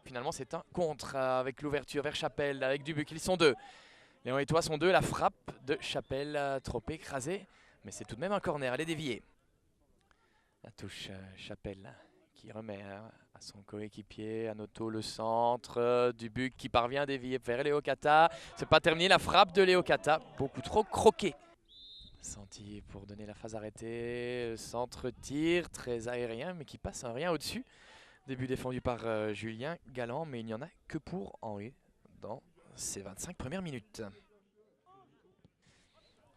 Finalement, c'est un contre avec l'ouverture vers Chapelle, avec Dubuc. Ils sont deux. Léon et toi sont deux. La frappe de Chapelle, trop écrasée. Mais c'est tout de même un corner. Elle est déviée. La touche Chapelle qui remet à son coéquipier. Anoto le centre. Dubuc qui parvient à dévier vers Léo Kata. C'est pas terminé. La frappe de Léo Kata. Beaucoup trop croqué. Senti pour donner la phase arrêtée. Centre tir très aérien mais qui passe un rien au-dessus. Début défendu par Julien Galland, mais il n'y en a que pour Henri dans ces 25 premières minutes.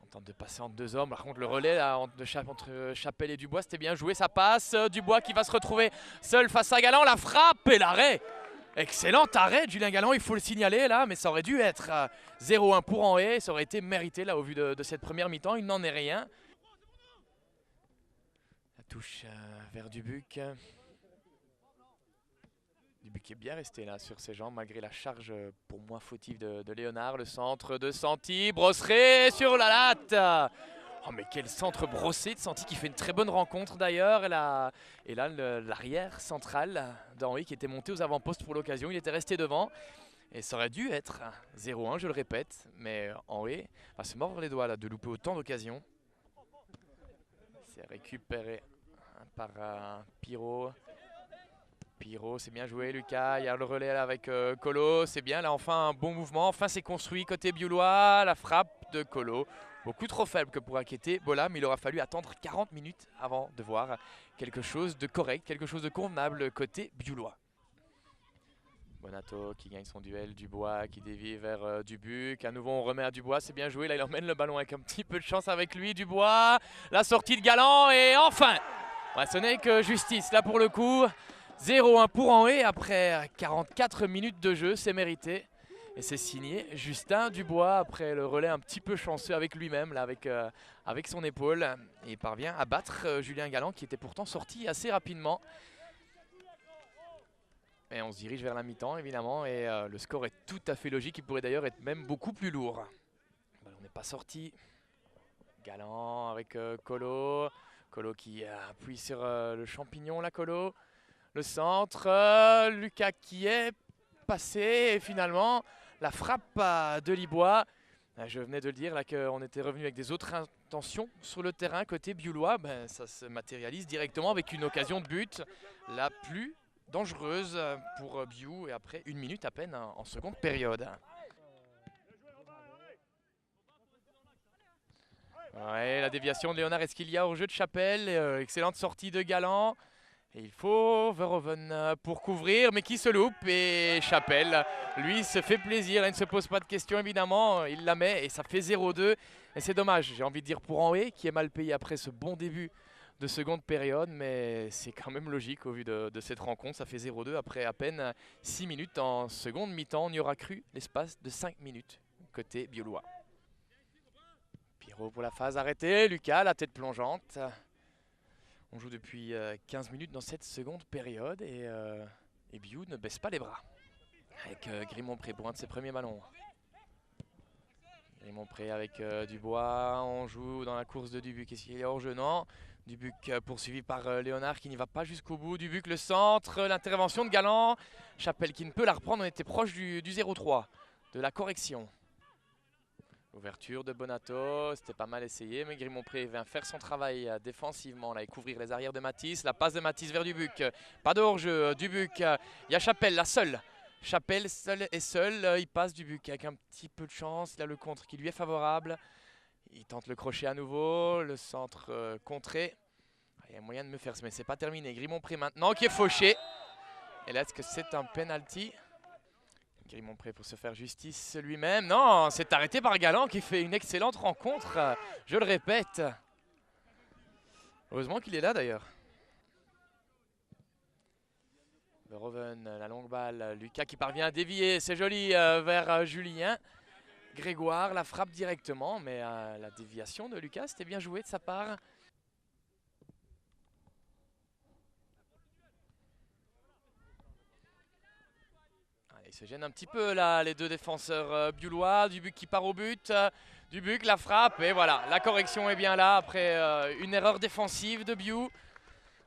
On tente de passer entre deux hommes. Par contre, le relais là, entre Chapelle et Dubois, c'était bien joué. Ça passe. Dubois qui va se retrouver seul face à Galland. La frappe et l'arrêt. Excellent arrêt de Julien Galland, il faut le signaler là, mais ça aurait dû être 0-1 pour Henri. Ça aurait été mérité là au vu de cette première mi-temps. Il n'en est rien. La touche vers Dubuc. Dubuc qui est bien resté là sur ses jambes malgré la charge pour moi fautive de Léonard. Le centre de Santi, Brosseret sur la latte. Oh mais quel centre brossé de Santi qui fait une très bonne rencontre d'ailleurs. Et là l'arrière central d'Henri qui était monté aux avant-postes pour l'occasion. Il était resté devant et ça aurait dû être 0-1 je le répète. Mais Henri va se mordre les doigts là, de louper autant d'occasions. C'est récupéré par Pirot. Pirot, c'est bien joué Lucas, il y a le relais là avec Colo, c'est bien là enfin un bon mouvement, enfin c'est construit côté bioulois, la frappe de Colo, beaucoup trop faible que pour inquiéter Bola, mais il aura fallu attendre 40 minutes avant de voir quelque chose de correct, quelque chose de convenable côté bioulois. Bonato qui gagne son duel, Dubois qui dévie vers Dubuc, à nouveau on remet à Dubois, c'est bien joué, là il emmène le ballon avec un petit peu de chance avec lui, Dubois, la sortie de Galland et enfin, ouais, ce n'est que justice là pour le coup. 0-1 pour Henri après 44 minutes de jeu, c'est mérité. Et c'est signé Justin Dubois après le relais un petit peu chanceux avec lui-même, là avec son épaule. Et il parvient à battre Julien Galland qui était pourtant sorti assez rapidement. Et on se dirige vers la mi-temps évidemment et le score est tout à fait logique, il pourrait d'ailleurs être même beaucoup plus lourd. On n'est pas sorti. Galland avec Colo. Colo qui appuie sur le champignon là, Colo. Le centre, Lucas qui est passé et finalement la frappe de Libois. Je venais de le dire là qu'on était revenu avec des autres intentions sur le terrain côté bioulois. Ben, ça se matérialise directement avec une occasion de but la plus dangereuse pour Biou et après 1 minute à peine en seconde période. Ouais, la déviation de Léonard Esquilia au jeu de Chapelle, excellente sortie de Galland. Et il faut Verhoeven pour couvrir, mais qui se loupe et Chapelle, lui, se fait plaisir. Il ne se pose pas de questions, évidemment. Il la met et ça fait 0-2. Et c'est dommage, j'ai envie de dire pour Henri, qui est mal payé après ce bon début de seconde période. Mais c'est quand même logique au vu de cette rencontre. Ça fait 0-2 après à peine 6 minutes en seconde mi-temps. On y aura cru l'espace de 5 minutes côté bioulois. Pirot pour la phase arrêtée. Lucas, la tête plongeante. On joue depuis 15 minutes dans cette seconde période et Biou ne baisse pas les bras. Avec Grimont-Pré pour un de ses premiers ballons. Grimont-Pré avec Dubois, on joue dans la course de Dubuc. Est-ce qu'il est hors jeu? Non. Dubuc poursuivi par Léonard qui n'y va pas jusqu'au bout. Dubuc le centre, l'intervention de Galland. Chapelle qui ne peut la reprendre, on était proche du 0-3, de la correction. Ouverture de Bonato, c'était pas mal essayé, mais Grimont-Pré vient faire son travail défensivement là, et couvrir les arrières de Matisse. La passe de Matisse vers Dubuc, pas de hors-jeu, Dubuc, il y a Chapelle, la seule. Chapelle seul et seul, il passe Dubuc avec un petit peu de chance, il a le contre qui lui est favorable. Il tente le crochet à nouveau, le centre contré. Il y a moyen de me faire, mais c'est pas terminé. Grimont-Pré maintenant qui est fauché. Et là, est-ce que c'est un penalty? Grimont-Pré pour se faire justice lui-même. Non, c'est arrêté par Galland qui fait une excellente rencontre, je le répète. Heureusement qu'il est là d'ailleurs. Verhoeven, la longue balle, Lucas qui parvient à dévier, c'est joli vers Julien. Grégoire la frappe directement, mais la déviation de Lucas, c'était bien joué de sa part. Il se gêne un petit peu là, les deux défenseurs bioulois. Dubuc qui part au but. Dubuc la frappe et voilà, la correction est bien là après une erreur défensive de Biou.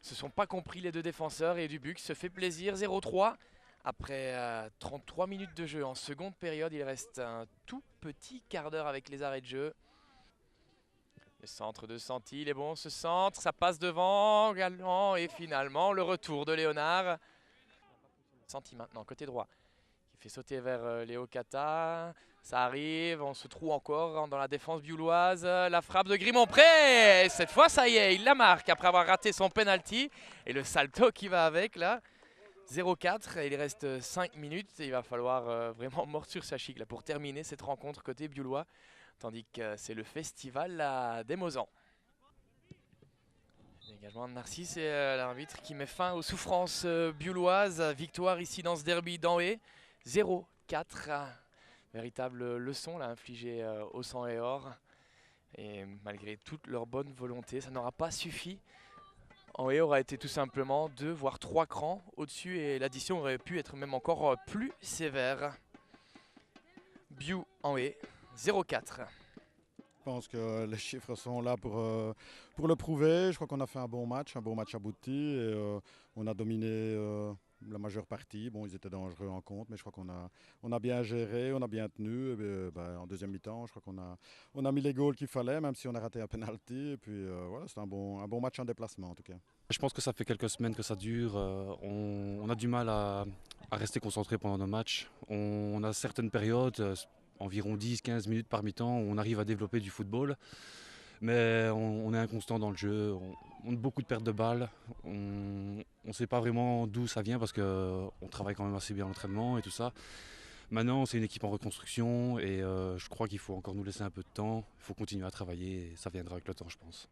Se sont pas compris les deux défenseurs et Dubuc se fait plaisir. 0-3 Après 33 minutes de jeu en seconde période, il reste un tout petit quart d'heure avec les arrêts de jeu. Le centre de Santi, il est bon ce centre, ça passe devant, Galant et finalement le retour de Léonard. Santi maintenant, côté droit, qui fait sauter vers Léo Cata. Ça arrive, on se trouve encore dans la défense biouloise. La frappe de Grimont-Pré, cette fois ça y est, il la marque après avoir raté son penalty. Et le salto qui va avec là. 0-4 et il reste 5 minutes et il va falloir vraiment mordre sur sa chic là, pour terminer cette rencontre côté bioulois. Tandis que c'est le festival des Mosans. Dégagement de Narcisse et l'arbitre qui met fin aux souffrances biouloises. Victoire ici dans ce derby d'Anhé. 0-4. Véritable leçon là, infligée au sang et or. Et malgré toute leur bonne volonté, ça n'aura pas suffi. Anhé aura été tout simplement 2 voire 3 crans au-dessus et l'addition aurait pu être même encore plus sévère. Biou Anhé 0-4. Je pense que les chiffres sont là pour le prouver. Je crois qu'on a fait un bon match abouti. Et, on a dominé la majeure partie. Bon, ils étaient dangereux en compte, mais je crois qu'on a bien géré, on a bien tenu. Et, en deuxième mi-temps, je crois qu'on a mis les goals qu'il fallait, même si on a raté un penalty. Et puis voilà, c'était un bon match en déplacement en tout cas. Je pense que ça fait quelques semaines que ça dure. On a du mal à rester concentré pendant nos matchs. On a certaines périodes, environ 10-15 minutes par mi-temps, où on arrive à développer du football. Mais on est inconstant dans le jeu. On a beaucoup de pertes de balles. On ne sait pas vraiment d'où ça vient parce qu'on travaille quand même assez bien à l'entraînement et tout ça. Maintenant, c'est une équipe en reconstruction et je crois qu'il faut encore nous laisser un peu de temps. Il faut continuer à travailler et ça viendra avec le temps, je pense.